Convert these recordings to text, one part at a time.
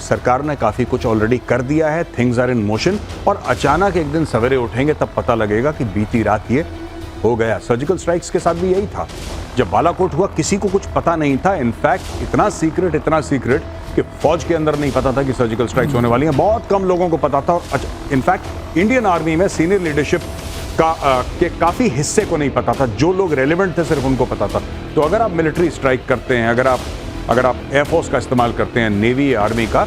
सरकार ने काफ़ी कुछ ऑलरेडी कर दिया है, थिंग्स आर इन मोशन, और अचानक एक दिन सवेरे उठेंगे तब पता लगेगा कि बीती रात ये हो गया। सर्जिकल स्ट्राइक्स के साथ भी यही था। जब बालाकोट हुआ किसी को कुछ पता नहीं था, इनफैक्ट इतना सीक्रेट कि फौज के अंदर नहीं पता था कि सर्जिकल स्ट्राइक्स होने वाली हैं। बहुत कम लोगों को पता था, और इनफैक्ट इंडियन आर्मी में सीनियर लीडरशिप के काफ़ी हिस्से को नहीं पता था। जो लोग रेलिवेंट थे सिर्फ उनको पता था। तो अगर आप मिलिट्री स्ट्राइक करते हैं, अगर आप एयरफोर्स का इस्तेमाल करते हैं, नेवी, आर्मी का,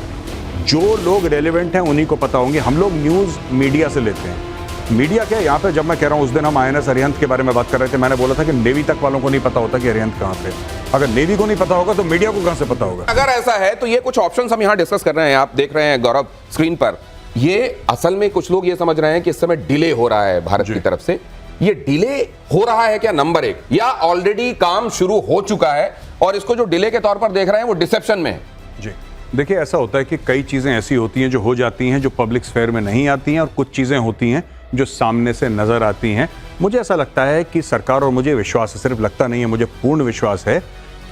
जो लोग रेलिवेंट हैं उन्हीं को पता होंगे। हम लोग न्यूज़ मीडिया से लेते हैं। मीडिया क्या, यहाँ पे जब मैं कह रहा हूँ, उस दिन हम INS अरिहंत के बारे में बात कर रहे थे, मैंने बोला था कि नेवी तक वालों को नहीं पता होता कि अरिहंत कहाँ पे। अगर नेवी को नहीं पता होगा तो मीडिया को कहाँ से पता होगा? अगर ऐसा है तो ये कुछ ऑप्शंस हम यहाँ डिस्कस कर रहे हैं। आप देख रहे हैं गौरव स्क्रीन पर, ये असल में कुछ लोग ये समझ रहे हैं कि इस समय डिले हो रहा है भारत की तरफ से। ये डिले हो रहा है क्या, नंबर एक, या ऑलरेडी काम शुरू हो चुका है और इसको जो डिले के तौर पर देख रहे हैं वो डिसेप्शन में है? जी देखिए, ऐसा होता है कि कई चीज़ें ऐसी होती हैं जो हो जाती हैं, जो पब्लिक स्फेयर में नहीं आती हैं, और कुछ चीज़ें होती हैं जो सामने से नज़र आती हैं। मुझे ऐसा लगता है कि सरकार, और मुझे विश्वास है, सिर्फ लगता नहीं है, मुझे पूर्ण विश्वास है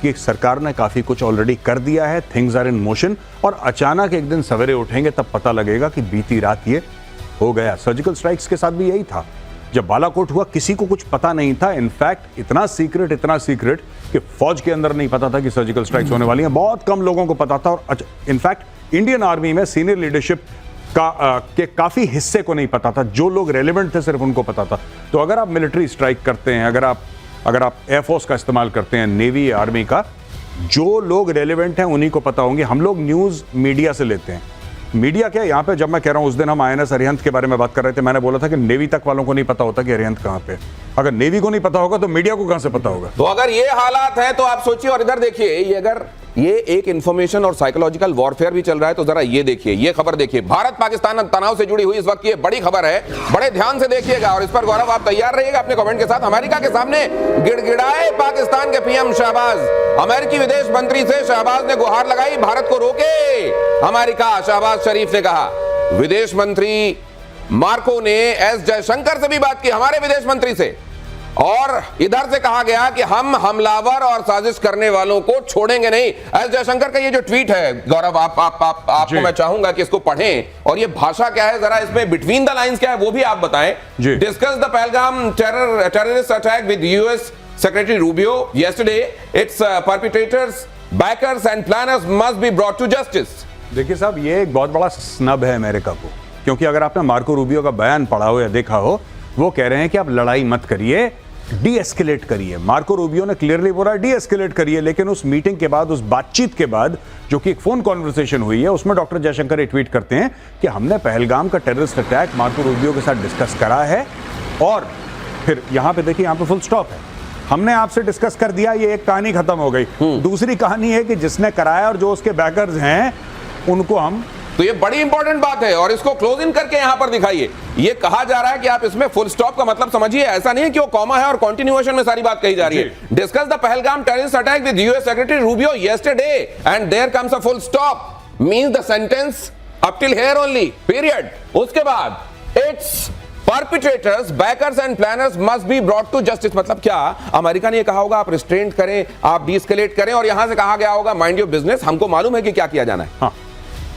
कि सरकार ने काफ़ी कुछ ऑलरेडी कर दिया है, थिंग्स आर इन मोशन, और अचानक एक दिन सवेरे उठेंगे तब पता लगेगा कि बीती रात ये हो गया। सर्जिकल स्ट्राइक्स के साथ भी यही था। जब बालाकोट हुआ किसी को कुछ पता नहीं था, इनफैक्ट इतना सीक्रेट कि फौज के अंदर नहीं पता था कि सर्जिकल स्ट्राइक्स होने वाली हैं। बहुत कम लोगों को पता था, और इनफैक्ट इंडियन आर्मी में सीनियर लीडरशिप के काफ़ी हिस्से को नहीं पता था। जो लोग रेलिवेंट थे सिर्फ उनको पता था। तो अगर आप मिलिट्री स्ट्राइक करते हैं, अगर आप एयरफोर्स का इस्तेमाल करते हैं, नेवी, आर्मी का, जो लोग रेलिवेंट हैं उन्हीं को पता होंगे। हम लोग न्यूज़ मीडिया से लेते हैं। मीडिया क्या, यहाँ पे जब मैं कह रहा हूँ, उस दिन हम INS अरिहंत के बारे में बात कर रहे थे, मैंने बोला था कि नेवी तक वालों को नहीं पता होता कि अरिहंत कहाँ पे। अगर नेवी को नहीं पता होगा तो मीडिया को कहाँ से पता होगा? तो अगर ये हालात हैं तो आप सोचिए। और इधर देखिए, ये अगर ये एक इंफॉर्मेशन और साइकोलॉजिकल वॉरफेयर भी चल रहा है तो जरा ये देखिए, ये खबर देखिए। भारत पाकिस्तान तनाव से जुड़ी हुई इस वक्त ये बड़ी खबर है, बड़े ध्यान से देखिएगा। और इस पर गौरव आप तैयार रहिएगा अपने कमेंट के साथ। अमेरिका के सामने गिड़गिड़ाए पाकिस्तान के PM शहबाज। अमेरिकी विदेश मंत्री से शहबाज ने गुहार लगाई, भारत को रोके अमेरिका। शहबाज शरीफ ने कहा। विदेश मंत्री मार्को ने S जयशंकर से भी बात की, हमारे विदेश मंत्री से, और इधर से कहा गया कि हम हमलावर और साजिश करने वालों को छोड़ेंगे नहीं। S जयशंकर का ये जो ट्वीट है गौरव, आपको मैं चाहूंगा कि इसको पढ़ें, और ये भाषा क्या है, जरा इसमें बिटवीन द लाइंस क्या है वो भी आप बताएं। Discuss the Pahalgam terrorist attack with US Secretary Rubio yesterday. Its perpetrators, backers and planners must be brought to justice. देखिए साहब, ये एक बहुत बड़ा स्नब है अमेरिका को, क्योंकि अगर आपने मार्को रूबियो का बयान पढ़ा हो या देखा हो, वो कह रहे हैं कि आप लड़ाई मत करिए, डी एस्केलेट करिए। मार्को रूबियो ने क्लियरली बोला डी एस्केलेट करिए, लेकिन उस मीटिंग के बाद, उस बातचीत के बाद, जो कि एक फोन कॉन्वर्सेशन हुई है, उसमें डॉक्टर जयशंकर ट्वीट करते हैं कि हमने पहलगाम का टेररिस्ट अटैक मार्को रूबियो के साथ डिस्कस करा है, और फिर यहां पे देखिए, यहां पे फुल स्टॉप है। हमने आपसे डिस्कस कर दिया, ये एक कहानी खत्म हो गई। दूसरी कहानी है कि जिसने कराया और जो उसके बैकर्स हैं उनको हम, तो ये बड़ी इंपॉर्टेंट बात है, और इसको क्लोज इन करके यहां पर दिखाइए। ये कहा जा रहा है कि आप इसमें फुल स्टॉप का मतलब समझिए, ऐसा नहीं है कि वो कॉमा है और कंटिन्यूएशन में सारी बात कही जा रही है। Discuss the Pahalgam terrorist attack with US secretary Rubio yesterday and there comes a full stop, means the sentence up till here only, period. उसके बाद it's perpetrators, backers and planners must be brought to justice। मतलब क्या, America ने ये कहा होगा आप restraint करें, आप डीएस्केलेट करें, और यहां से कहा गया होगा माइंड योर बिजनेस, हमको मालूम है कि क्या किया जाना है। हाँ,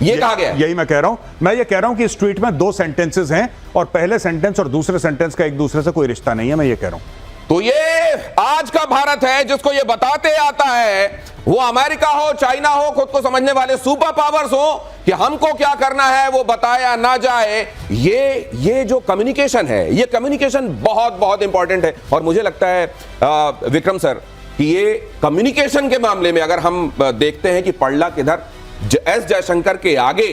ये कहा गया। यही मैं कह रहा हूं। मैं ये कह रहा हूं कि इस ट्वीट में 2 सेंटेंसेस हैं, और पहले सेंटेंस और दूसरे सेंटेंस का एक दूसरे से कोई रिश्ता नहीं है, मैं ये कह रहा हूं। तो ये आज का भारत है जिसको ये बताते आता है, वो अमेरिका हो, चाइना हो, खुद को समझने वाले सुपर पावर्स हो, कि हमको क्या करना है वो बताया ना जाए। ये जो कम्युनिकेशन है, ये कम्युनिकेशन बहुत बहुत इंपॉर्टेंट है। और मुझे लगता है विक्रम सर कि ये कम्युनिकेशन के मामले में अगर हम देखते हैं कि पड़ला किधर, S जयशंकर के आगे,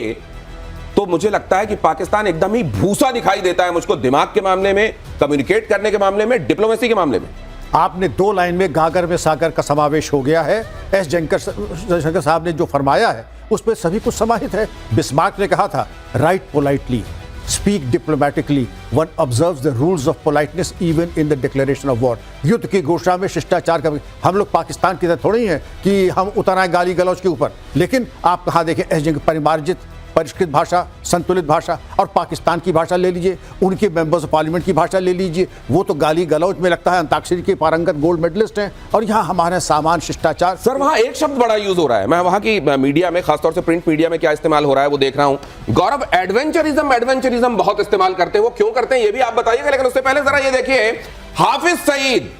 तो मुझे लगता है कि पाकिस्तान एकदम ही भूसा दिखाई देता है मुझको, दिमाग के मामले में, कम्युनिकेट करने के मामले में, डिप्लोमेसी के मामले में। आपने 2 लाइन में गागर में सागर का समावेश हो गया है। S जयशंकर साहब ने जो फरमाया है उस पर सभी कुछ समाहित है। बिस्मार्क ने कहा था, right politely, speak diplomatically, one observes the rules of politeness even in the declaration of war. युद्ध की घोषणा में शिष्टाचार का, हम लोग पाकिस्तान की तरह थोड़ी हैं कि हम उतर आए गाली गलौज के ऊपर। लेकिन आप कहा देखें, S जयशंकर परिमार्जित परिष्कृत भाषा, संतुलित भाषा, और पाकिस्तान की भाषा ले लीजिए, उनके मेंबर्स ऑफ पार्लियामेंट की भाषा ले लीजिए, वो तो गाली गलौज में लगता है अंताक्षरी के पारंगत गोल्ड मेडलिस्ट हैं, और यहाँ हमारे सामान्य शिष्टाचार। सर वहां एक शब्द बड़ा यूज हो रहा है, मैं वहां की मीडिया में, खासतौर से प्रिंट मीडिया में क्या इस्तेमाल हो रहा है वो देख रहा हूं। गौरव, एडवेंचरिज्म बहुत इस्तेमाल करते हैं, वो क्यों करते हैं ये भी आप बताइएगा, लेकिन उससे पहले जरा ये देखिए, हाफिज सईद,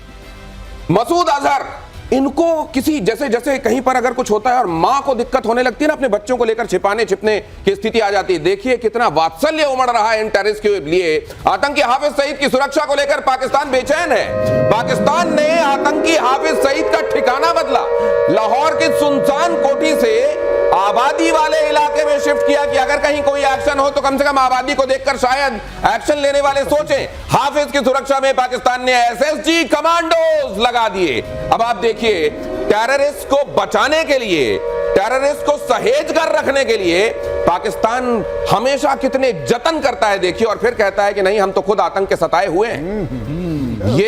मसूद अजहर, इनको किसी जैसे जैसे कहीं पर अगर कुछ होता है और मां को दिक्कत होने लगती है ना, अपने बच्चों को लेकर छिपाने छिपने की स्थिति आ जाती है। देखिए कितना वात्सल्य उमड़ रहा है इन टेररिस्ट के लिए। आतंकी हाफिज सईद की सुरक्षा को लेकर पाकिस्तान बेचैन है। पाकिस्तान ने आतंकी हाफिज सईद का ठिकाना बदला, लाहौर की सुनसान कोठी से आबादी वाले इलाके में शिफ्ट किया कि अगर कहीं कोई एक्शन हो तो कम से कम आबादी को देखकर शायद एक्शन लेने वाले सोचें। हाफिज की सुरक्षा में पाकिस्तान ने एसएसजी कमांडोज लगा दिए। अब आप देखिए, टेररिस्ट को बचाने के लिए, टेररिस्ट को सहेज कर रखने के लिए पाकिस्तान हमेशा कितने जतन करता है देखिए, और फिर कहता है कि नहीं हम तो खुद आतंक के सताए हुए हैं।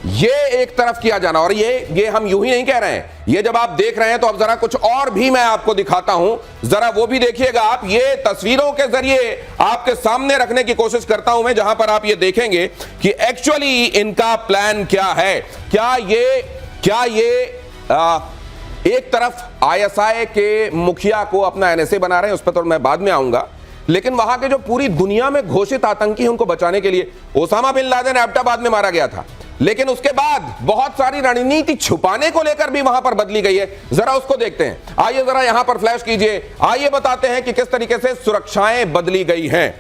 ये एक तरफ किया जाना, और ये हम यूं ही नहीं कह रहे हैं, ये जब आप देख रहे हैं तो अब जरा कुछ और भी मैं आपको दिखाता हूं, जरा वो भी देखिएगा आप। ये तस्वीरों के जरिए आपके सामने रखने की कोशिश करता हूं मैं, जहां पर आप ये देखेंगे कि एक्चुअली इनका प्लान क्या है। क्या ये एक तरफ आईएसआई के मुखिया को अपना एनएसए बना रहे हैं, उस पर तो मैं बाद में आऊंगा, लेकिन वहां के जो पूरी दुनिया में घोषित आतंकी हैं उनको बचाने के लिए, ओसामा बिन लादेन एबटाबाद में मारा गया था, लेकिन उसके बाद बहुत सारी रणनीति छुपाने को लेकर भी वहां पर बदली गई है। जरा उसको देखते हैं, आइए जरा यहां पर फ्लैश कीजिए, आइए बताते हैं कि किस तरीके से सुरक्षाएं बदली गई हैं।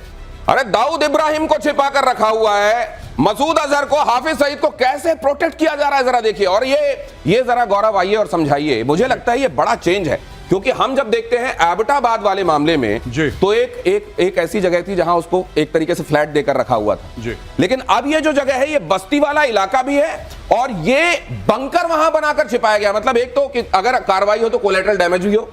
अरे दाऊद इब्राहिम को छिपा कर रखा हुआ है, मसूद अजहर को, हाफिज सईद को कैसे प्रोटेक्ट किया जा रहा है जरा देखिए। और ये जरा गौरव आइए और समझाइए, मुझे लगता है ये बड़ा चेंज है, क्योंकि हम जब देखते हैं एबटाबाद वाले मामले में तो एक ऐसी जगह थी जहां उसको एक तरीके से फ्लैट देकर रखा हुआ था, लेकिन अब ये जो जगह है ये बस्ती वाला इलाका भी है और ये बंकर वहां बनाकर छिपाया गया। मतलब एक तो कि अगर कार्रवाई हो तो कोलेटरल डैमेज भी हो,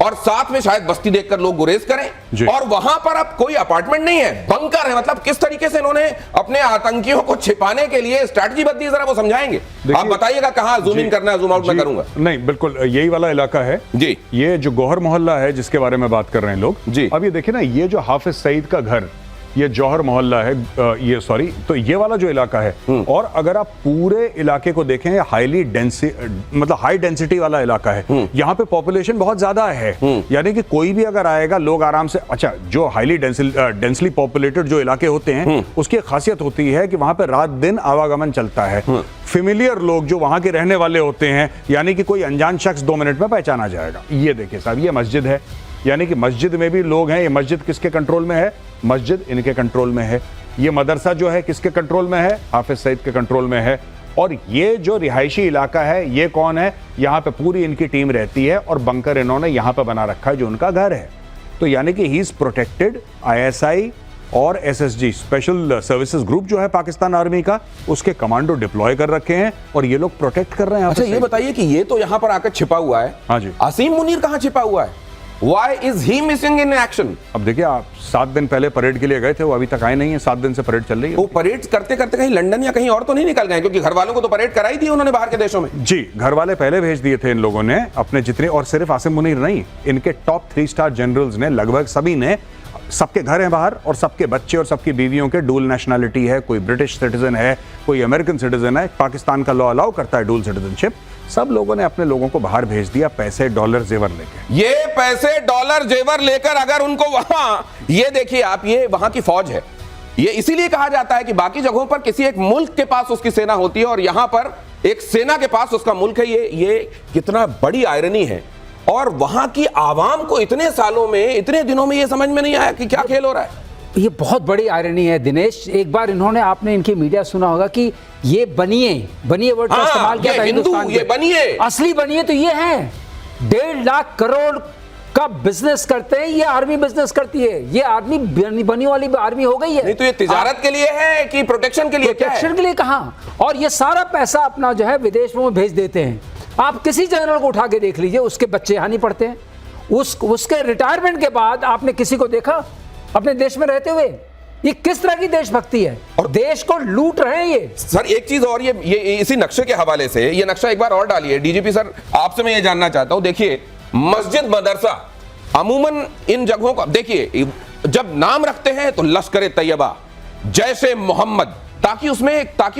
और साथ में शायद बस्ती देखकर लोग गुरेज करें, और वहां पर अब कोई अपार्टमेंट नहीं है, बंकर है। मतलब किस तरीके से इन्होंने अपने आतंकियों को छिपाने के लिए स्ट्रैटेजी बदली है, जरा वो समझाएंगे। आप बताइएगा कहां जूम इन करना है, जूम आउट मैं करूंगा। नहीं, बिल्कुल यही वाला इलाका है जी, ये जो गौहर मोहल्ला है जिसके बारे में बात कर रहे हैं लोग जी। अब ये देखिए ना, ये जो हाफिज सईद का घर, ये जौहर मोहल्ला है, ये सॉरी, तो ये वाला जो इलाका है, और अगर आप पूरे इलाके को देखें, हाईली मतलब हाई डेंसिटी वाला इलाका है, यहाँ पे पॉपुलेशन बहुत ज्यादा है, यानी कि कोई भी अगर आएगा लोग आराम से, अच्छा जो हाईली डेंसली पॉपुलेटेड जो इलाके होते हैं उसकी खासियत होती है कि वहां पे रात दिन आवागमन चलता है। फेमिलियर लोग जो वहां के रहने वाले होते हैं, यानी कि कोई अनजान शख्स 2 मिनट में पहचाना जाएगा। ये देखिए साहब, ये मस्जिद है, यानी कि मस्जिद में भी लोग हैं। ये मस्जिद किसके कंट्रोल में है? मस्जिद इनके कंट्रोल में है। ये मदरसा जो है किसके कंट्रोल में है? हाफिज सईद के कंट्रोल में है। और ये जो रिहायशी इलाका है, ये कौन है? यहाँ पे पूरी इनकी टीम रहती है और बंकर इन्होंने यहाँ पे बना रखा है जो उनका घर है। तो यानी कि ही इज प्रोटेक्टेड। आईएसआई और एसएसजी स्पेशल सर्विसेज ग्रुप जो है पाकिस्तान आर्मी का, उसके कमांडो डिप्लॉय कर रखे हैं और ये लोग प्रोटेक्ट कर रहे हैं। अच्छा ये बताइए कि ये तो यहाँ पर आकर छिपा हुआ है, हाँ जी, असीम मुनीर कहाँ छिपा हुआ है? Why is he missing in action? अब देखिए, आप 7 दिन पहले परेड के लिए गए थे, वो अभी तक आए नहीं है। 7 दिन से परेड चल रही है। वो परेड करते करते कहीं लंदन या कहीं और तो नहीं निकल गए? क्योंकि घर वालों को तो परेड कराई थी उन्होंने बाहर के देशों में। जी, घर वाले पहले भेज दिए थे इन लोगों ने अपने जितने, और सिर्फ आसिम मुनीर नहीं, इनके टॉप 3 स्टार जनरल्स ने, लगभग सभी ने, सबके घर हैं बाहर और सबके बच्चे और सबकी बीवियों के डुअल नेशनैलिटी है, कोई ब्रिटिश सिटीजन है, कोई अमेरिकन सिटीजन है। पाकिस्तान का लॉ अलाउ करता है डुअल सिटीजनशिप। सब लोगों ने अपने लोगों को बाहर भेज दिया, पैसे डॉलर जेवर लेके। ये पैसे डॉलर जेवर लेकर अगर उनको वहां, ये देखिए आप, ये वहां की फौज है। ये इसीलिए कहा जाता है कि बाकी जगहों पर किसी एक मुल्क के पास उसकी सेना होती है और यहां पर एक सेना के पास उसका मुल्क है। ये कितना बड़ी आयरनी है। और वहां की आवाम को इतने सालों में, इतने दिनों में ये समझ में नहीं आया कि क्या खेल हो रहा है। ये बहुत बड़ी आयरनी है दिनेश। एक बार इन्होंने, आपने इनकी मीडिया सुना होगा कि ये बनिए वर्ड का इस्तेमाल किया था हिंदुस्तान, ये बनिए, असली बनिए तो ये है। 1.5 लाख करोड़ का बिजनेस करते हैं, ये आर्मी बिजनेस करती है। ये आर्मी बनी वाली आर्मी हो गई है। नहीं तो ये तिजारत के लिए है कि प्रोटेक्शन के लिए? प्रोटेक्शन के लिए कहां? और ये सारा पैसा अपना जो है विदेशों में भेज देते हैं। आप किसी जनरल को उठा के देख लीजिए, उसके बच्चे यहाँ नहीं पढ़ते हैं। उसके रिटायरमेंट के बाद आपने किसी को देखा अपने देश में रहते हुए? ये किस तरह की देशभक्ति है? और देश को लूट रहे हैं ये। सर एक चीज और, ये इसी नक्शे के हवाले से, ये नक्शा एक बार और डालिए डीजीपी सर, आपसे मैं ये जानना चाहता हूं। देखिए, मस्जिद मदरसा अमूमन इन जगहों का देखिए, जब नाम रखते हैं तो लश्कर तैयबा, जैशे मोहम्मद, ताकि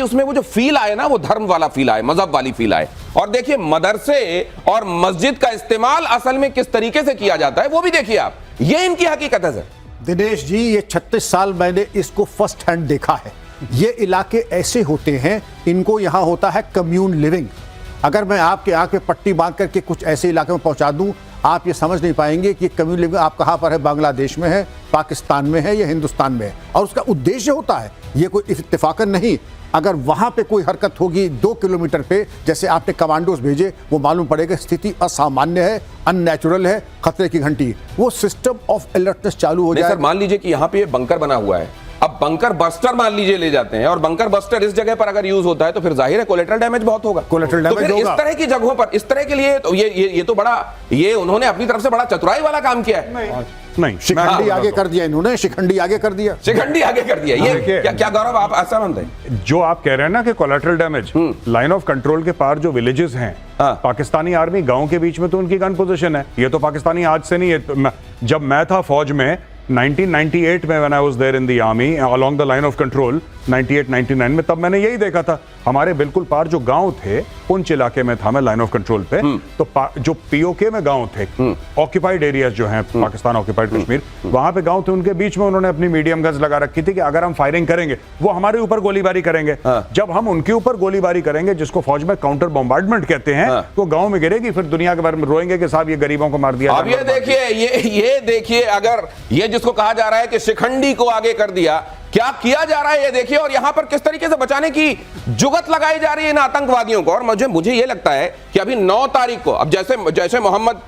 उसमें वो जो फील आए ना, वो धर्म वाला फील आए, मजहब वाली फील आए। और देखिए मदरसे और मस्जिद का इस्तेमाल असल में किस तरीके से किया जाता है वो भी देखिए आप, ये इनकी हकीकत है सर। दिनेश जी, ये 36 साल मैंने इसको फर्स्ट हैंड देखा है। ये इलाके ऐसे होते हैं, इनको यहाँ होता है कम्यून लिविंग। अगर मैं आपके आंख पे पट्टी बांध करके कुछ ऐसे इलाके में पहुंचा दूं, आप ये समझ नहीं पाएंगे कि कम्यून लिविंग आप कहां पर है, बांग्लादेश में है, पाकिस्तान में है या हिंदुस्तान में है। और उसका उद्देश्य होता है, ये कोई इत्तेफाकन नहीं, अगर वहां पे कोई हरकत होगी 2 किलोमीटर पे, जैसे आपने कमांडोज भेजे, वो मालूम पड़ेगा स्थिति असामान्य है, अननेचुरल है, खतरे की घंटी, वो सिस्टम ऑफ अलर्टनेस चालू हो जाए। सर मान लीजिए कि यहाँ पे बंकर बना हुआ है, अब बंकर बस्टर मान लीजिए ले जाते हैं, और बंकर बस्टर इस जगह पर अगर यूज होता है तो फिर जाहिर है कोलेटरल डैमेज बहुत होगा। कोलेटरल तो डैमेज फिर होगा। इस तरह की जगहों पर, इस तरह के लिए तो ये तो बड़ा, ये उन्होंने अपनी तरफ से बड़ा चतुराई वाला काम किया है। नहीं, शिखंडी आगे कर दिया इन्होंने, शिखंडी आगे कर दिया, शिखंडी आगे कर दिया। ये देखिए, क्या गौरव आप ऐसा मानते हैं? जो आप कह रहे हैं ना कि collateral damage, line of control के पार जो विलेजेस हैं, पाकिस्तानी आर्मी गांव के बीच में तो उनकी गन पोजीशन है। ये तो पाकिस्तानी आज से नहीं है, जब मैं था फौज में 1998 में, when I was there in the army along the line of control 98-99 में, तब मैंने यही देखा था। हमारे बिल्कुल पार जो गांव थे, पुंछ इलाके में था मैं लाइन ऑफ कंट्रोल पे, तो जो पीओके में गांव थे, ऑक्यूपाइड एरियाज जो हैं, पाकिस्तान ऑक्यूपाइड कश्मीर, वहां पे गांव थे, उनके बीच में उन्होंने अपनी मीडियम गन्स लगा रखी थी कि अगर हम फायरिंग करेंगे वो हमारे ऊपर गोलीबारी करेंगे। जब हम उनके ऊपर गोलीबारी करेंगे, जिसको फौज में काउंटर बॉम्बार्डमेंट कहते हैं, तो गांव में गिरेगी, फिर दुनिया के बारे में रोएंगे कि साहब ये गरीबों को मार दिया। अब ये देखिए, अगर ये जिसको कहा जा रहा है कि शिखंडी को आगे कर दिया, क्या किया जा रहा है ये देखिए, और यहां पर किस तरीके से बचाने की जुगत लगाई जा रही है इन आतंकवादियों को। और मुझे ये लगता है कि अभी 9 तारीख को, अब जैसे मोहम्मद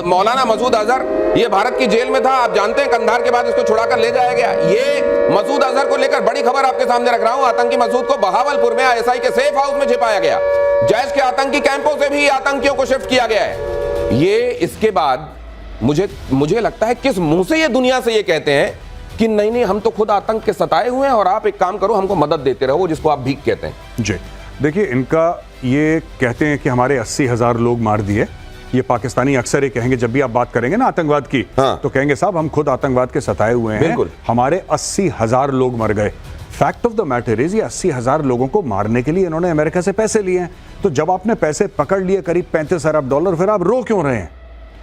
मौलाना मसूद अजहर, ये भारत की जेल में था, आप जानते हैं कंधार के बाद इसको छुड़ाकर ले जाया गया। ये मसूद अजहर को लेकर बड़ी खबर आपके सामने रख रहा हूं। आतंकी मसूद को बहावलपुर में ISI के सेफ हाउस में छिपाया गया, जैश के आतंकी कैंपों से भी आतंकियों को शिफ्ट किया गया है। ये इसके बाद मुझे लगता है किस मुंह से ये दुनिया से ये कहते हैं कि नहीं हम तो खुद आतंक के सताए हुए हैं, और आप एक काम करो, हमको मदद देते रहो, जिसको आप भीख कहते हैं। जी देखिए, इनका ये कहते हैं कि हमारे 80,000 लोग मार दिए। ये पाकिस्तानी अक्सर ये कहेंगे, जब भी आप बात करेंगे ना आतंकवाद की, तो कहेंगे साहब हम खुद आतंकवाद के सताए हुए हैं, हमारे 80,000 लोग मर गए। Fact of the matter is, ये 80,000 लोगों को मारने के लिए इन्होंने अमेरिका से पैसे लिए हैं। तो जब आपने पैसे पकड़ लिए करीब $35 अरब, फिर आप रो क्यों रहे हैं?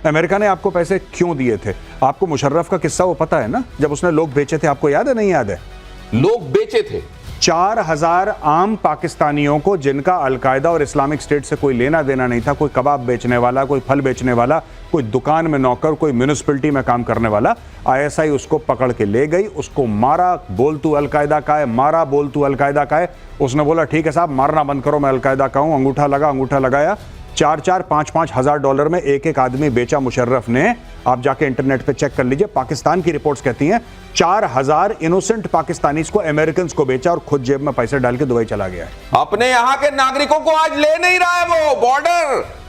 अमेरिका ने आपको पैसे क्यों दिए थे? आपको मुशर्रफ का किस्सा वो पता है ना, जब उसने लोग बेचे थे, आपको याद है नहीं याद है? लोग बेचे थे 4,000 आम पाकिस्तानियों को, जिनका अलकायदा और इस्लामिक स्टेट से कोई लेना देना नहीं था, कोई कबाब बेचने वाला, कोई फल बेचने वाला, कोई दुकान में नौकर, कोई म्यूनिसिपैलिटी में काम करने वाला, ISI उसको पकड़ के ले गई, उसको मारा, बोल तू अलकायदा का है, मारा, बोल तू अलकायदा का है। उसने बोला ठीक है साहब मारना बंद करो, मैं अलकायदा का हूं। अंगूठा लगाया, 4-4, 5-5 हज़ार डॉलर में एक आदमी बेचा मुशर्रफ ने। आप जाके इंटरनेट पे चेक कर लीजिए, पाकिस्तान की रिपोर्ट्स कहती हैं 4,000 इनोसेंट पाकिस्तानीज को अमेरिकन को बेचा और खुद जेब में पैसे डाल के दुबई चला गया है। अपने यहाँ के नागरिकों को आज ले नहीं रहा है वो।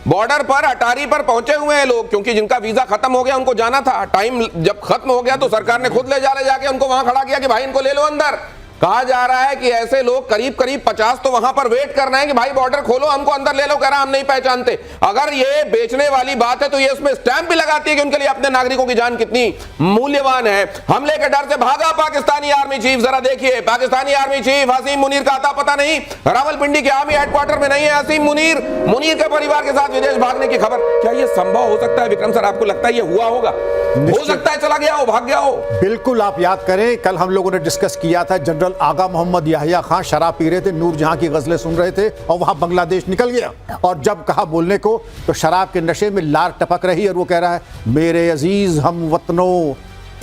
बॉर्डर पर, अटारी पर पहुंचे हुए हैं लोग, क्योंकि जिनका वीजा खत्म हो गया, उनको जाना था, टाइम जब खत्म हो गया तो सरकार ने खुद ले जाके उनको वहां खड़ा किया कि भाई इनको ले लो अंदर। कहा जा रहा है कि ऐसे लोग करीब 50 तो वहां पर वेट कर रहे हैं कि भाई बॉर्डर खोलो, हमको अंदर ले लो। कह रहा हम नहीं पहचानते। अगर ये बेचने वाली बात है तो ये उसमें स्टैंप भी लगाती है कि उनके लिए अपने नागरिकों की जान कितनी मूल्यवान है। हमले के डर से भागा पाकिस्तानी आर्मी चीफ। जरा देखिए, पाकिस्तानी आर्मी चीफ हसीम मुनीर का अता पता नहीं, रावलपिंडी के आर्मी हेडक्वार्टर में नहीं है हसीम मुनीर के परिवार के साथ विदेश भागने की खबर। क्या ये संभव हो सकता है विक्रम सर? आपको लगता है ये हुआ होगा? हो सकता है चला गया हो, भाग गया हो। बिल्कुल, आप याद करें कल हम लोगों ने डिस्कस किया था, जनरल आगा मोहम्मद याहिया खान शराब पी रहे थे, नूरजहां की गजलें सुन रहे थे और वहां बांग्लादेश निकल गया। और जब कहा बोलने को तो शराब के नशे में लार टपक रही और वो कह रहा है मेरे अजीज हम वतनों,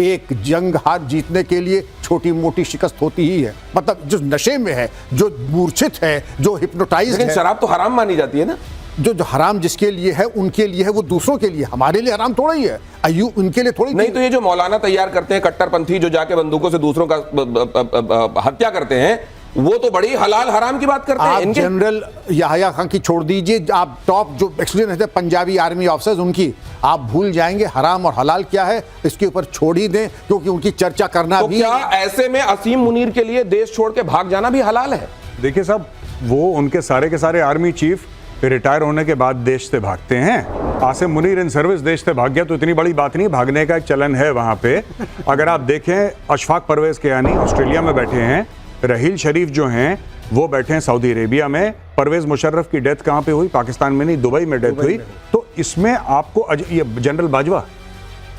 एक जंग हार जीतने के लिए छोटी मोटी शिकस्त होती ही है। मतलब जो नशे में है, जो मूर्छित है, जो हिप्नोटाइज है। शराब तो हराम मानी जाती है ना। जो हराम जिसके लिए है उनके लिए है, वो दूसरों के लिए। हमारे लिए हराम थोड़ा ही है, अय्यू उनके लिए थोड़ी नहीं। तो ये जो मौलाना तैयार करते हैं कट्टरपंथी, जो जाके बंदूकों से दूसरों का हत्या करते हैं, वो तो बड़ी हलाल हराम की बात करते हैं। जनरल याहिया खान की छोड़ दीजिए, आप टॉप जो एक्सपीरियंस है पंजाबी आर्मी ऑफिसर्स, उनकी आप भूल जाएंगे हराम और हलाल क्या है। इसके ऊपर छोड़ ही दें, क्योंकि उनकी चर्चा करना तो भी। क्या ऐसे में असीम मुनीर के लिए देश छोड़ के भाग जाना भी हलाल है? देखिए साहब, वो उनके सारे के सारे आर्मी चीफ रिटायर होने के बाद देश से भागते हैं। आसिम मुनीर इन सर्विस देश से भाग गया तो इतनी बड़ी बात नहीं, भागने का एक चलन है वहां पे। अगर आप देखें अशफाक परवेज कियानी ऑस्ट्रेलिया में बैठे हैं, रहील शरीफ जो हैं वो बैठे हैं सऊदी अरेबिया में, परवेज मुशर्रफ की डेथ कहां पे हुई? पाकिस्तान में नहीं, दुबई में डेथ हुई। तो इसमें आपको ये जनरल बाजवा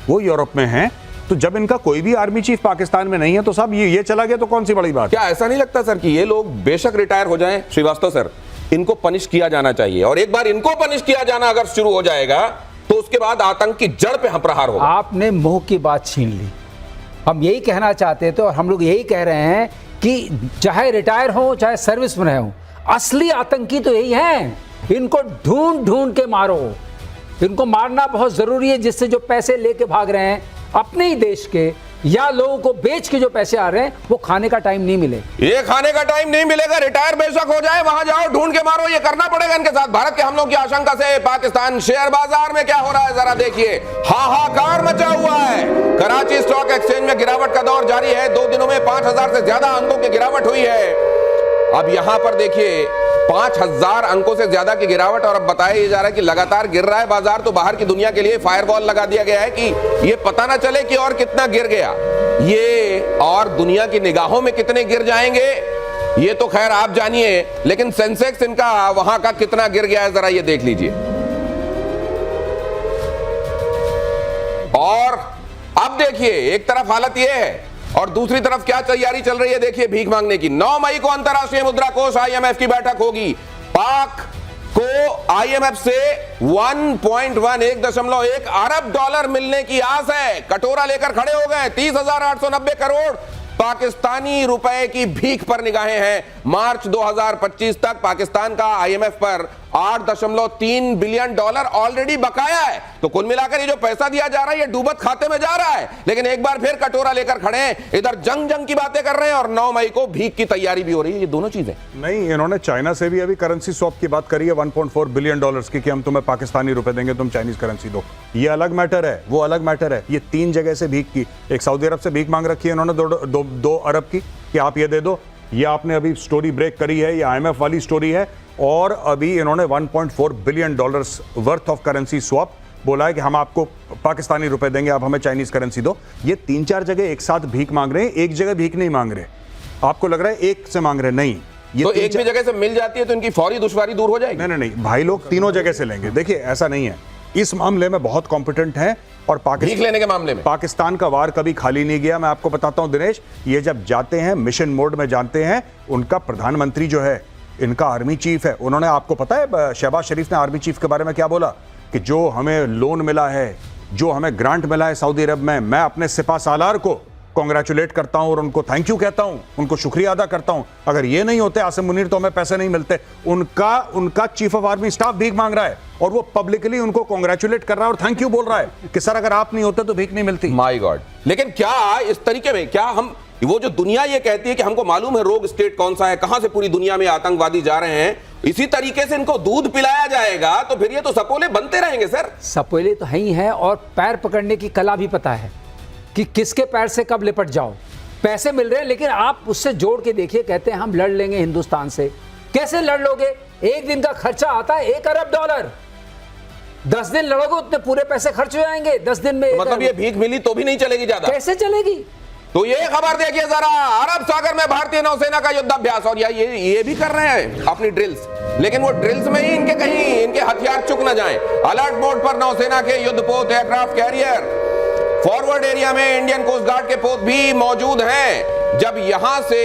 वो यूरोप में हैं। तो जब इनका कोई भी आर्मी चीफ पाकिस्तान में नहीं है तो साहब ये चला गया तो कौन सी बड़ी बात? क्या ऐसा नहीं लगता सर कि ये लोग बेशक रिटायर हो जाएं, श्रीवास्तव सर, इनको पनिश किया जाना चाहिए, और एक बार इनको पनिश किया जाना अगर शुरू हो जाएगा तो उसके बाद आतंक की जड़ पे हम प्रहार होगा। आपने मुंह की बात छीन ली। हम यही कहना चाहते थे और हम लोग यही कह रहे हैं कि चाहे रिटायर हो चाहे सर्विस में हो, असली आतंकी तो यही हैं। इनको ढूंढ ढूंढ के मारो, इनको मारना बहुत जरूरी है, जिससे जो पैसे लेके भाग रहे हैं अपने ही देश के या लोगों को बेच के जो पैसे आ रहे हैं वो खाने का टाइम नहीं मिले। ये खाने का टाइम नहीं मिलेगा, रिटायर बेशक हो जाए, वहां जाओ ढूंढ के मारो, ये करना पड़ेगा इनके साथ। भारत के हमलों की आशंका से पाकिस्तान शेयर बाजार में क्या हो रहा है जरा देखिए, हाहाकार मचा हुआ है। कराची स्टॉक एक्सचेंज में गिरावट का दौर जारी है, 2 दिनों में 5000 से ज्यादा अंकों की गिरावट हुई है। अब यहां पर देखिए 5000 अंकों से ज्यादा की गिरावट, और अब बताया जा रहा है कि लगातार गिर रहा है बाजार। तो बाहर की दुनिया के लिए फायरवॉल लगा दिया गया है कि ये पता ना चले कि और कितना गिर गया, ये और दुनिया की निगाहों में कितने गिर जाएंगे ये तो खैर आप जानिए, लेकिन सेंसेक्स इनका वहां का कितना गिर गया है जरा ये देख लीजिए। और अब देखिए एक तरफ हालत ये है और दूसरी तरफ क्या तैयारी चल रही है देखिए भीख मांगने की। 9 मई को अंतरराष्ट्रीय मुद्रा कोष IMF की बैठक होगी। पाक को IMF से 1.1 अरब डॉलर मिलने की आस है। कटोरा लेकर खड़े हो गए। 30,890 करोड़ पाकिस्तानी रुपए की भीख पर निगाहें हैं। मार्च 2025 तक पाकिस्तान का IMF पर 8.3 बिलियन डॉलर ऑलरेडी बकाया है। तो कुल मिलाकर ये जो पैसा दिया जा रहा है ये डूबत खाते में जा रहा है। लेकिन एक बार फिर कटोरा लेकर खड़े हैं, इधर जंग की बातें कर रहे हैं और 9 मई को भीख की तैयारी भी हो रही है। ये दोनों चीजें नहीं, इन्होंने चाइना से भी अभी करेंसी स्वैप की बात करी है 1.4 बिलियन डॉलर्स की, कि हम तुम्हें पाकिस्तानी रुपए देंगे, तुम चाइनीज करेंसी दो। ये अलग मैटर है, वो अलग मैटर है। ये 3 जगह से भीख की, एक सऊदी अरब से भीख मांग रखी है इन्होंने 2 अरब की कि आप ये दे दो। ये आपने अभी स्टोरी ब्रेक करी है, ये IMF वाली स्टोरी है। और अभी इन्होंने 1.4 billion dollars worth of currency swap बोला है कि हम आपको पाकिस्तानी रुपए देंगे, आप हमें चाइनीज करेंसी दो। ये 3-4 जगह एक साथ भीख मांग रहे हैं, एक जगह भीख नहीं मांग रहे। आपको लग रहा है एक से मांग रहे, नहीं, ये तो एक भी जगह से मिल जाती है तो इनकी फौरी दुश्वारी दूर हो जाएगी। नहीं, भाई लोग तीनों जगह से लेंगे। देखिए ऐसा नहीं है, इस मामले में बहुत कॉम्पिटेंट है। और भीख लेने के मामले में पाकिस्तान का वार कभी खाली नहीं गया। मैं आपको बताता हूं दिनेश, ये जब जाते हैं मिशन मोड में जाते हैं, उनका प्रधानमंत्री जो है, इनका आर्मी चीफ है, उन्होंने, आपको पता है शहबाज शरीफ ने आर्मी चीफ के बारे में क्या बोला कि जो हमें लोन मिला है, जो हमें ग्रांट मिला है सऊदी अरब में, मैं अपने सिपा सालार को कॉन्ग्रेचुलेट करता हूं और उनको थैंक यू कहता हूं, उनको शुक्रिया अदा करता हूं। अगर ये नहीं होते आसिम मुनीर तो हमें पैसे नहीं मिलते। उनका चीफ ऑफ आर्मी स्टाफ भीख मांग रहा है और वो पब्लिकली उनको कॉन्ग्रेचुलेट कर रहा है और थैंक यू बोल रहा है कि सर अगर आप नहीं होते तो भीख नहीं मिलती। My God. लेकिन क्या इस तरीके में, क्या हम, वो जो दुनिया ये कहती है कि हमको मालूम है रोग स्टेट कौन सा है, कहां से पूरी दुनिया में आतंकवादी जा रहे हैं, इसी तरीके से इनको दूध पिलाया जाएगा तो फिर ये तो सपोले बनते रहेंगे सर। सपोले तो है ही है, और पैर पकड़ने की कला भी पता है कि किसके पैर से कब लिपट जाओ। पैसे मिल रहे हैं लेकिन आप उससे जोड़ के देखिए, कहते हैं हम लड़ लेंगे हिंदुस्तान से। कैसे लड़ लोगे? एक दिन का खर्चा आता है 1 अरब डॉलर। 10 दिन लड़ोगे उतने पूरे पैसे खर्च हो जाएंगे 10 दिन में। मतलब ये भीख मिली तो भी नहीं चलेगी ज्यादा? कैसे चलेगी? तो ये खबर देखिए जरा, अरब सागर में भारतीय नौसेना का युद्धाभ्यास। और ये भी कर रहे हैं अपनी ड्रिल्स, लेकिन वो ड्रिल्स में ही इनके कहीं इनके हथियार चुक न जाएं। अलर्ट मोड पर नौसेना के युद्धपोत, एयरक्राफ्ट कैरियर, फॉरवर्ड एरिया में इंडियन कोस्ट गार्ड के पोत भी मौजूद हैं। जब यहां से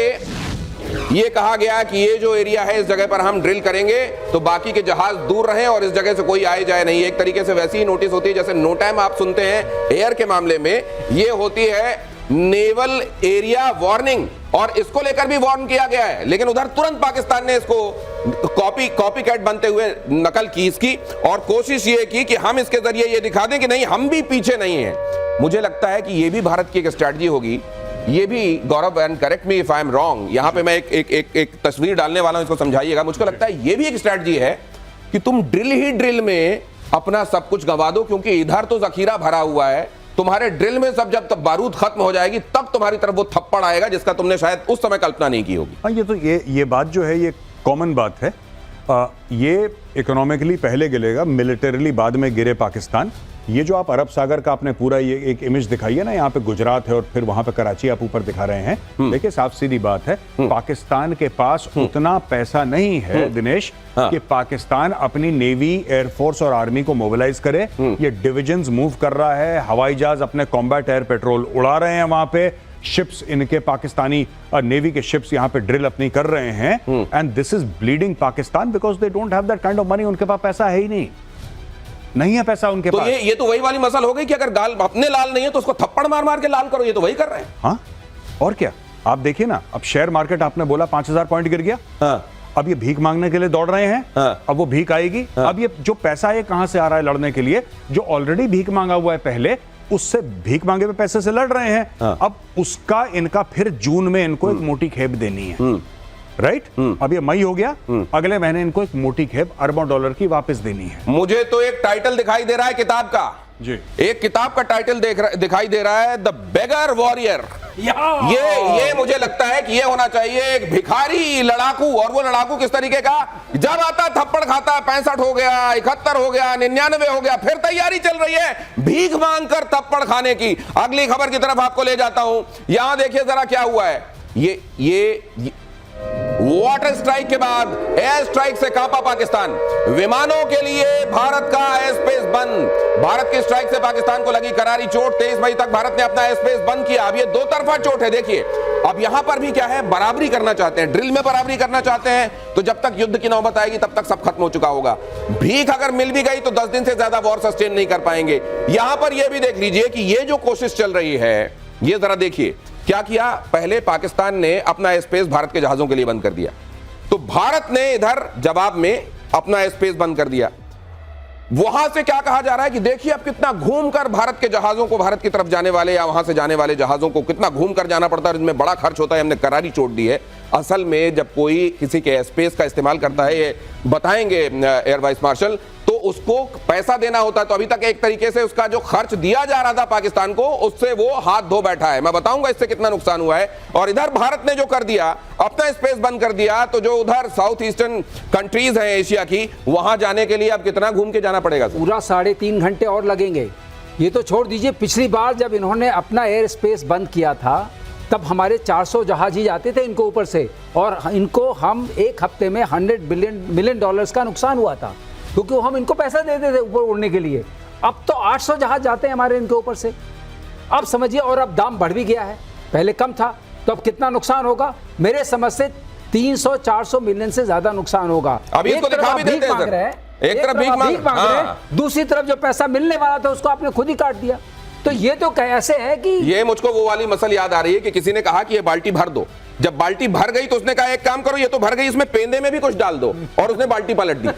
ये कहा गया कि ये जो एरिया है इस जगह पर हम ड्रिल करेंगे तो बाकी के जहाज दूर रहें और इस जगह से कोई आए जाए नहीं। एक तरीके से वैसी ही नोटिस होती है जैसे नो टाइम आप सुनते हैं एयर के मामले में, ये होती है नेवल एरिया वार्निंग, और इसको लेकर भी वार्न किया गया है। लेकिन उधर तुरंत पाकिस्तान ने इसको कॉपी कैट बनते हुए नकल की इसकी, और कोशिश ये की कि हम इसके जरिए ये दिखा दें कि नहीं, हम भी पीछे नहीं हैं। मुझे लगता है कि ये भी भारत की एक स्ट्रैटेजी होगी। ये भी Gaurav, and correct me if I am wrong, यहां पे मैं एक तस्वीर डालने वाला हूं, इसको समझाइएगा। मुझको लगता है ये भी एक स्ट्रैटेजी है कि तुम ड्रिल ही ड्रिल में अपना सब कुछ गंवा दो, क्योंकि इधर तो जखीरा भरा हुआ है। तुम्हारे ड्रिल में सब जब तक बारूद खत्म हो जाएगी तब तुम्हारी तरफ वो थप्पड़ आएगा जिसका तुमने शायद उस समय कल्पना नहीं की होगी। हाँ, ये बात जो है ये कॉमन बात है। ये इकोनॉमिकली पहले गिरेगा, मिलिटरीली बाद में गिरे पाकिस्तान। ये जो आप अरब सागर का आपने पूरा ये एक इमेज दिखाई है ना, यहाँ पे गुजरात है और फिर वहां पे कराची आप ऊपर दिखा रहे हैं। देखिए साफ सीधी बात है, पाकिस्तान के पास उतना पैसा नहीं है दिनेश कि पाकिस्तान अपनी नेवी, एयरफोर्स और आर्मी को मोबिलाइज करे। ये डिविजन्स मूव कर रहा है, हवाई जहाज अपने कॉम्बैट एयर पेट्रोल उड़ा रहे हैं वहां पे, शिप्स इनके पाकिस्तानी नेवी के शिप्स यहां पे ड्रिल अपनी कर रहे हैं। And this is bleeding Pakistan because they don't have that kind of money. उनके पास पैसा है ही नहीं है पैसा उनके तो पास। ये तो वही वाली मसल हो गई कि अगर गाल अपने लाल नहीं है तो उसको थप्पड़ मार मार के लाल करो। ये तो वही कर रहे हैं। हाँ, और क्या। आप देखिए ना, अब शेयर मार्केट आपने बोला 5000 पॉइंट गिर गया। हाँ। अब ये भीख मांगने के लिए दौड़ रहे हैं। हाँ। अब वो भीख आएगी। अब ये जो पैसा है कहां से आ रहा है लड़ने के लिए? जो ऑलरेडी भीख मांगा हुआ है पहले, उससे भीख मांगे हुए पैसे से लड़ रहे हैं। हाँ। अब उसका इनका फिर जून में इनको एक मोटी खेप देनी है, राइट? अब ये मई हो गया, अगले महीने इनको एक मोटी खेप अरबों डॉलर की वापस देनी है। मुझे तो एक टाइटल दिखाई दे रहा है किताब का जी। एक किताब का टाइटल दिखाई दे रहा है, द बेगर वॉरियर। ये मुझे लगता है कि ये होना चाहिए एक भिखारी लड़ाकू। और वो लड़ाकू किस तरीके का? जब आता थप्पड़ खाता, 65 हो गया, 71 हो गया, 99 हो गया, फिर तैयारी चल रही है भीख मांगकर थप्पड़ खाने की। अगली खबर की तरफ आपको ले जाता हूं। यहां देखिए जरा क्या हुआ है। ये वाटर स्ट्राइक के बाद एयर स्ट्राइक से कांपा पाकिस्तान। विमानों के लिए भारत का एयर स्पेस बंद। भारत की स्ट्राइक से पाकिस्तान को लगी करारी चोट। 23 मई तक भारत ने अपना एयर स्पेस बंद किया। अब ये दो तरफा चोट है। देखिए अब यहां पर भी क्या है, बराबरी करना चाहते हैं, ड्रिल में बराबरी करना चाहते हैं। तो जब तक युद्ध की नौबत आएगी तब तक सब खत्म हो चुका होगा। भीख अगर मिल भी गई तो 10 दिन से ज्यादा वॉर सस्टेन नहीं कर पाएंगे। यहां पर यह भी देख लीजिए कि ये जो कोशिश चल रही है, ये जरा देखिए क्या किया। पहले पाकिस्तान ने अपना स्पेस भारत के जहाजों के लिए बंद कर दिया, तो भारत ने इधर जवाब में अपना स्पेस बंद कर दिया। वहां से क्या कहा जा रहा है कि देखिए अब कितना घूमकर भारत के जहाजों को, भारत की तरफ जाने वाले या वहां से जाने वाले जहाजों को कितना घूमकर जाना पड़ता है, इसमें बड़ा खर्च होता है। हमने करारी चोट दी है। असल में जब कोई किसी के स्पेस का इस्तेमाल करता है, ये बताएंगे एयर वाइस मार्शल, तो उसको पैसा देना होता है। तो अभी तक एक तरीके से उसका जो खर्च दिया जा रहा था पाकिस्तान को, उससे वो हाथ धो बैठा है। मैं बताऊंगा इससे कितना नुकसान हुआ है। और इधर भारत ने जो कर दिया, अपना स्पेस बंद कर दिया, तो जो उधर साउथ ईस्टर्न कंट्रीज हैं एशिया की, वहां जाने के लिए अब कितना घूम के जाना पड़ेगा? पूरा 3.5 घंटे और लगेंगे। ये तो छोड़ दीजिए, पिछली बार जब इन्होंने अपना एयर स्पेस बंद किया था तब हमारे 400 जहाज ही जाते थे इनको ऊपर से, और इनको हम एक हफ्ते में $100 मिलियन का नुकसान हुआ था, क्योंकि हम इनको पैसा देते थे ऊपर उड़ने के लिए। अब तो 800 जहाज जाते हैं हमारे इनके ऊपर से। अब समझिए, और अब दाम बढ़ भी गया है, पहले कम था, तो अब कितना नुकसान होगा? मेरे समझ से 300-400 मिलियन से ज्यादा नुकसान होगा। अभी इसको दिखा भी देते हैं, एक तरफ भीख मांग रहे हैं, दूसरी तरफ जो पैसा मिलने वाला था उसको आपने खुद ही काट दिया। तो ये तो ऐसे है कि ये मुझको वो वाली मसल याद आ रही है कि किसी ने कहा कि ये बाल्टी भर दो। जब बाल्टी भर गई तो उसने कहा एक काम करो, ये तो भर गई, इसमें पेंदे में भी कुछ डाल दो, और उसने बाल्टी पलट दी।